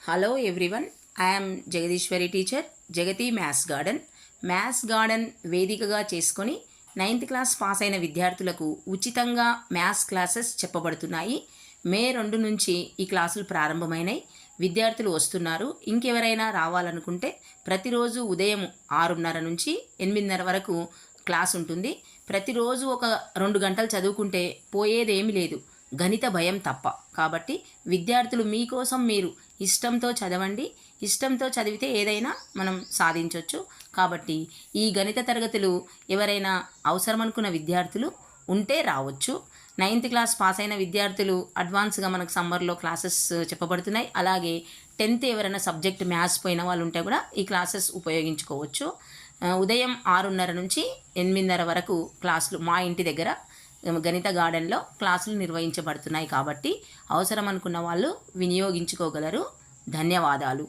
Hello everyone, I'm Jagadishwari teacher, Jagati maths garden వేదికగా చేసుకొని 9th class pass అయిన విద్యార్థులకు ఉచితంగా మ్యాథ్స్ క్లాసెస్ చెప్పబడుతున్నాయి. మే 2 నుంచి ఈ క్లాసులు ప్రారంభమైనాయి. విద్యార్థులు వస్తున్నారు. ఇంకెవరైనా రావాలనుకుంటే ప్రతిరోజు ఉదయం 6:30 నుంచి 8:30 వరకు క్లాస్ ఉంటుంది. ప్రతిరోజు ఒక 2 గంటలు చదువుకుంటే పోయేదేమీ లేదు, గణిత భయం తప్ప. కాబట్టి విద్యార్థులు మీకోసం మీరు ఇష్టంతో చదవండి. ఇష్టంతో చదివితే ఏదైనా మనం సాధించవచ్చు. కాబట్టి ఈ గణిత తరగతులు ఎవరైనా అవసరం అనుకున్న విద్యార్థులు ఉంటే రావచ్చు. 9th క్లాస్ పాస్ అయిన విద్యార్థులు అడ్వాన్స్గా మనకు సమ్మర్లో క్లాసెస్ చెప్పబడుతున్నాయి. అలాగే 10th ఎవరైనా సబ్జెక్ట్ మ్యాథ్స్ పోయిన వాళ్ళు ఉంటే కూడా ఈ క్లాసెస్ ఉపయోగించుకోవచ్చు. ఉదయం 6:30 నుంచి 8:30 వరకు క్లాసులు మా ఇంటి దగ్గర గణిత గార్డెన్లో క్లాసులు నిర్వహించబడుతున్నాయి. కాబట్టి అవసరం అనుకున్న వాళ్ళు వినియోగించుకోగలరు. ధన్యవాదాలు.